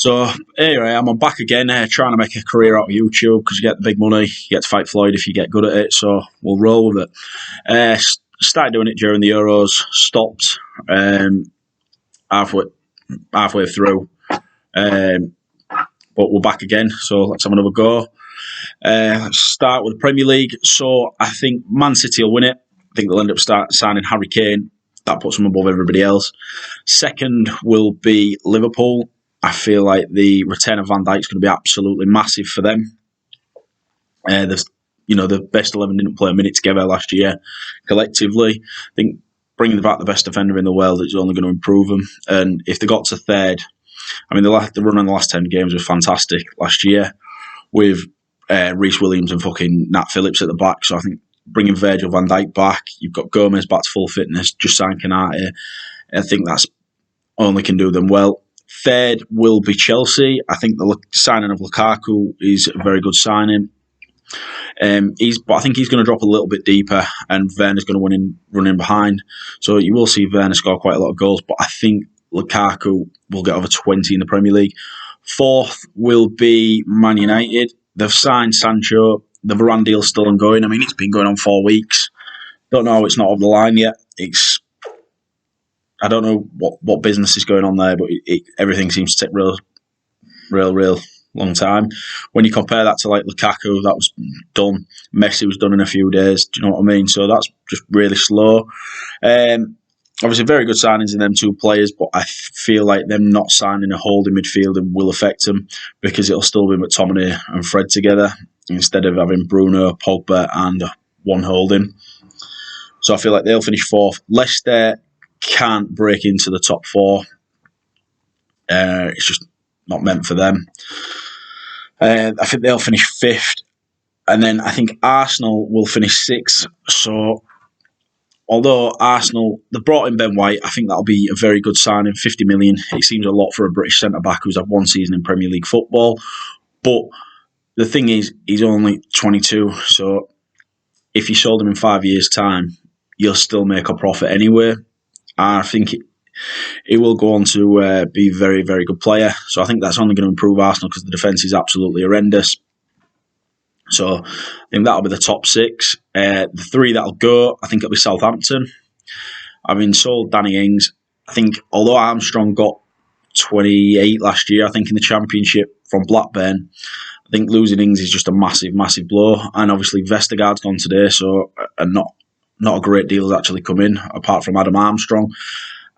So anyway, I'm back again, trying to make a career out of YouTube because you get the big money, you get to fight Floyd if you get good at it. So we'll roll with it. Started doing it during the Euros, stopped halfway through, but we're back again. So let's have another go. Let's start with the Premier League. So I think Man City will win it. I think they'll end up signing Harry Kane. That puts them above everybody else. Second will be Liverpool. I feel like the return of Van Dijk is going to be absolutely massive for them. The best 11 didn't play a minute together last year. Collectively, I think bringing back the best defender in the world is only going to improve them. And if they got to third, I mean, the run in the last 10 games was fantastic last year with Reece Williams and fucking Nat Phillips at the back. So I think bringing Virgil van Dijk back, you've got Gomez back to full fitness, just signed Konate. I think that's only can do them well. Third will be Chelsea. I think the signing of Lukaku is a very good signing. But I think he's going to drop a little bit deeper, and Werner's going to run in behind. So you will see Werner score quite a lot of goals, but I think Lukaku will get over 20 in the Premier League. Fourth will be Man United. They've signed Sancho. The Varane deal's still ongoing. I mean, it's been going on 4 weeks. Don't know how it's not on the line yet. I don't know what business is going on there, but everything seems to take real long time. When you compare that to like Lukaku, that was done. Messi was done in a few days. Do you know what I mean? So that's just really slow. Obviously, very good signings in them two players, but I feel like them not signing a holding midfielder will affect them because it'll still be McTominay and Fred together instead of having Bruno, Pogba, and one holding. So I feel like they'll finish fourth. Leicester can't break into the top four. It's just not meant for them. I think they'll finish fifth. And then I think Arsenal will finish sixth. So although Arsenal, they brought in Ben White, I think that'll be a very good signing, 50 million. It seems a lot for a British centre-back who's had one season in Premier League football. But the thing is, he's only 22. So if you sold him in 5 years' time, you'll still make a profit anyway. I think he will go on to be a very, very good player. So I think that's only going to improve Arsenal because the defence is absolutely horrendous. So I think that'll be the top six. The three that'll go, I think it'll be Southampton. I've been sold Danny Ings. I think although Armstrong got 28 last year, I think in the Championship from Blackburn, I think losing Ings is just a massive, massive blow. And obviously Vestergaard's gone today, so not a great deal has actually come in, apart from Adam Armstrong.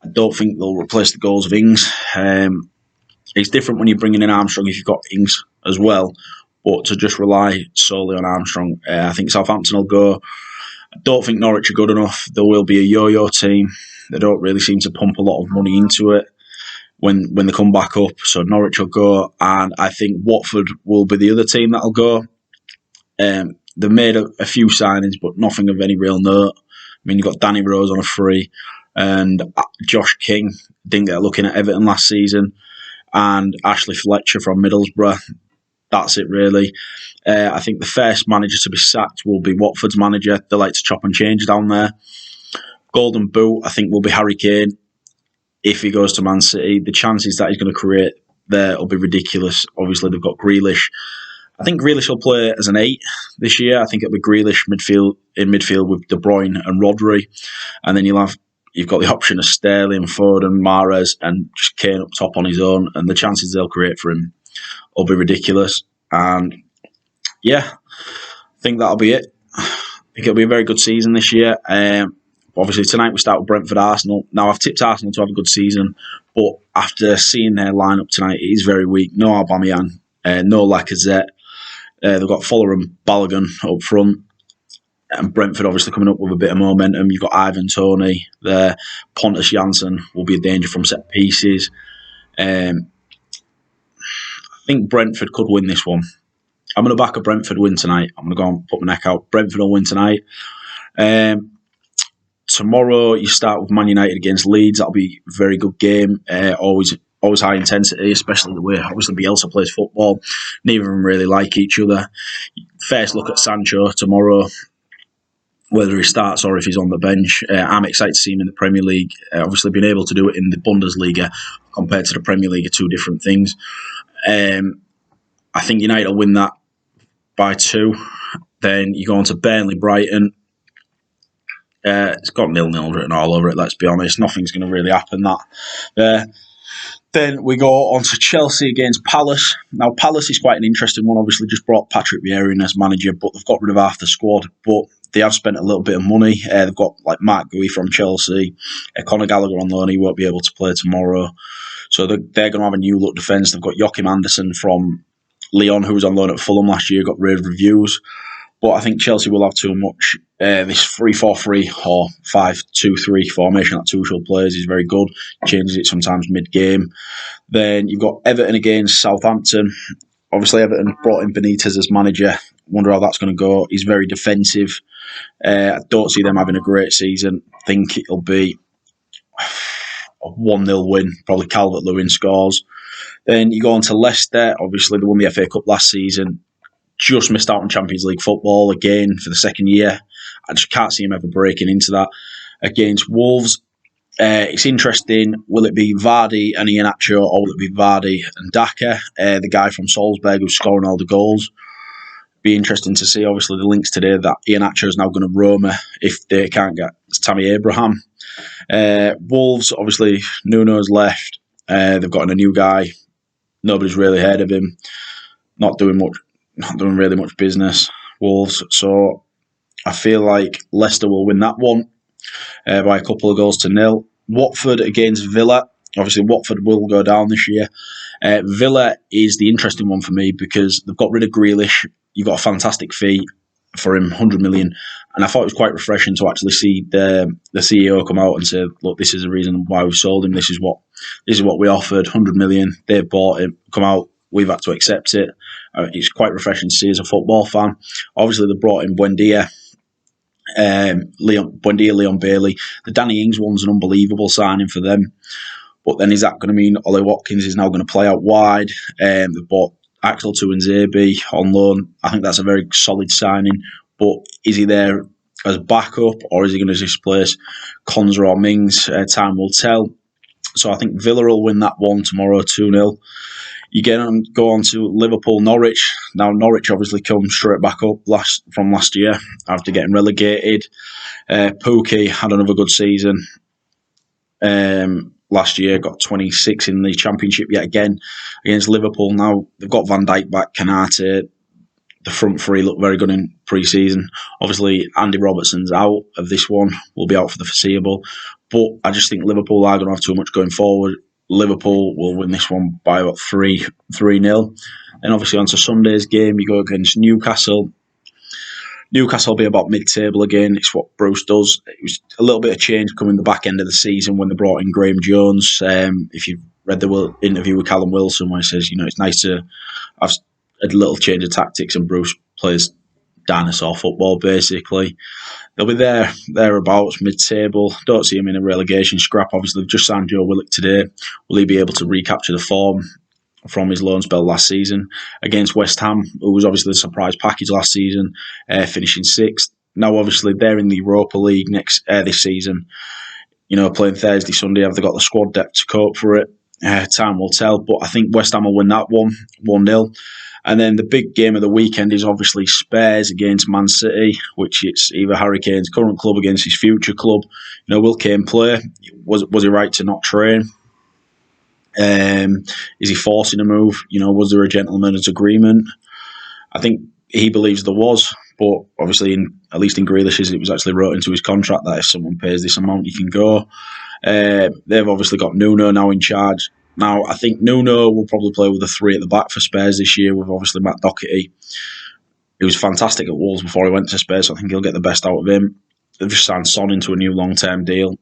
I don't think they'll replace the goals of Ings. It's different when you're bringing in Armstrong if you've got Ings as well, but to just rely solely on Armstrong, I think Southampton will go. I don't think Norwich are good enough. There will be a yo-yo team. They don't really seem to pump a lot of money into it when they come back up. So Norwich will go, and I think Watford will be the other team that'll go. They've made a few signings, but nothing of any real note. I mean, you've got Danny Rose on a free, and Josh King didn't get a look in at Everton last season, and Ashley Fletcher from Middlesbrough. That's it, really. I think the first manager to be sacked will be Watford's manager. They like to chop and change down there. Golden Boot, I think, will be Harry Kane. If he goes to Man City, the chances that he's going to create there will be ridiculous. Obviously, they've got Grealish. I think Grealish will play as an 8 this year. I think it'll be Grealish in midfield with De Bruyne and Rodri. And then you've got the option of Sterling, Foden, Mahrez, and just Kane up top on his own. And the chances they'll create for him will be ridiculous. And yeah, I think that'll be it. I think it'll be a very good season this year. Obviously, tonight we start with Brentford Arsenal. Now, I've tipped Arsenal to have a good season, but after seeing their lineup tonight, it is very weak. No Aubameyang, no Lacazette. They've got Fowler and Balogun up front. And Brentford obviously coming up with a bit of momentum. You've got Ivan Toney there. Pontus Jansson will be a danger from set pieces. I think Brentford could win this one. I'm going to back a Brentford win tonight. I'm going to go and put my neck out. Brentford will win tonight. Tomorrow you start with Man United against Leeds. That'll be a very good game. Always high intensity, especially the way obviously Bielsa plays football. Neither of them really like each other. First look at Sancho tomorrow. whether he starts or if he's on the bench. I'm excited to see him in the Premier League. Obviously, being able to do it in the Bundesliga compared to the Premier League are two different things. I think United will win that by 2. Then you go on to Burnley, Brighton. It's got 0-0 written all over it, let's be honest. Nothing's going to really happen that. Then we go on to Chelsea against Palace. Now, Palace is quite an interesting one. Obviously, just brought Patrick Vieira in as manager, but they've got rid of half the squad. But they have spent a little bit of money. They've got like Mark Gui from Chelsea, Conor Gallagher on loan. He won't be able to play tomorrow. So they're going to have a new look defence. They've got Joachim Andersen from Lyon, who was on loan at Fulham last year, got rave reviews. But I think Chelsea will have too much. This 3-4-3 or 5-2-3 formation that Tuchel plays is very good. Changes it sometimes mid-game. Then you've got Everton against Southampton. Obviously, Everton brought in Benitez as manager. Wonder how that's going to go. He's very defensive. I don't see them having a great season. I think it'll be a 1-0 win. Probably Calvert-Lewin scores. Then you go on to Leicester. Obviously, they won the FA Cup last season. Just missed out on Champions League football again for the second year. I just can't see him ever breaking into that. Against Wolves, it's interesting. Will it be Vardy and Iheanacho, or will it be Vardy and Daka, the guy from Salzburg who's scoring all the goals? Be interesting to see. Obviously, the links today that Iheanacho is now going to Roma if they can't get Tammy Abraham. Wolves, obviously, Nuno's left. They've got a new guy. Nobody's really heard of him. Not doing really much business, Wolves. So I feel like Leicester will win that one by a couple of goals to 0. Watford against Villa. Obviously, Watford will go down this year. Villa is the interesting one for me because they've got rid of Grealish. You got a fantastic fee for him, 100 million. And I thought it was quite refreshing to actually see the CEO come out and say, look, this is the reason why we sold him. This is what we offered, 100 million. They bought him, come out. We've had to accept it. It's quite refreshing to see as a football fan. Obviously, they brought in Buendia, Leon Bailey. The Danny Ings one's an unbelievable signing for them. But then is that going to mean Ollie Watkins is now going to play out wide? They've bought Axel Tuanzebe on loan. I think that's a very solid signing. But is he there as backup or is he going to displace Konza or Mings? Time will tell. So I think Villa will win that one tomorrow, 2-0. You go on to Liverpool-Norwich. Now, Norwich obviously come straight back up from last year after getting relegated. Pookie had another good season last year, got 26 in the Championship yet again against Liverpool. Now, they've got Van Dijk back, Kanate. The front three look very good in pre-season. Obviously, Andy Robertson's out of this one, will be out for the foreseeable. But I just think Liverpool are going to have too much going forward. Liverpool will win this one by about 3-0. And obviously onto Sunday's game, you go against Newcastle. Newcastle will be about mid-table again. It's what Bruce does. It was a little bit of change coming the back end of the season when they brought in Graham Jones. If you've read the interview with Callum Wilson where he says, it's nice to have a little change of tactics, and Bruce plays dinosaur football basically. They'll be thereabouts, mid-table. Don't see him in a relegation scrap. Obviously, they've just signed Joe Willock today. Will he be able to recapture the form from his loan spell last season? Against West Ham, who was obviously the surprise package last season, finishing 6th. Now, obviously, they're in the Europa League this season. Playing Thursday, Sunday. Have they got the squad depth to cope for it? Time will tell. But I think West Ham will win that one, 1-0. And then the big game of the weekend is obviously Spurs against Man City, which it's either Harry Kane's current club against his future club. Will Kane play? Was he right to not train? Is he forcing a move? Was there a gentleman's agreement? I think he believes there was, but obviously, at least in Grealish's, it was actually wrote into his contract that if someone pays this amount, you can go. They've obviously got Nuno now in charge. Now, I think Nuno will probably play with the 3 at the back for Spurs this year, with obviously Matt Doherty. He was fantastic at Wolves before he went to Spurs, so I think he'll get the best out of him. They've just signed Son into a new long-term deal,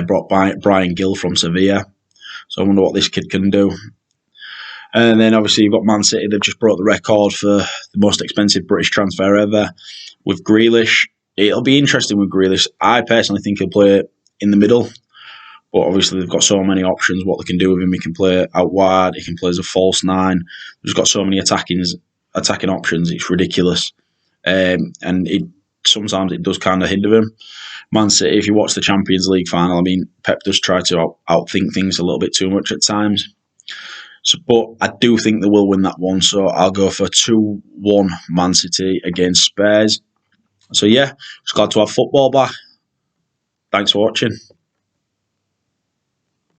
brought Brian Gill from Sevilla, so I wonder what this kid can do. And then obviously you've got Man City. They've just brought the record for the most expensive British transfer ever with Grealish. It'll be interesting with Grealish. I personally think he'll play in the middle. But obviously they've got so many options what they can do with him. He can play out wide. He can play as a false 9. He's got so many attacking options. It's ridiculous. And sometimes it does kind of hinder them. Man City, if you watch the Champions League final, I mean, Pep does try to outthink things a little bit too much at times. So, but I do think they will win that one. So I'll go for 2-1 Man City against Spurs. So yeah, just glad to have football back. Thanks for watching.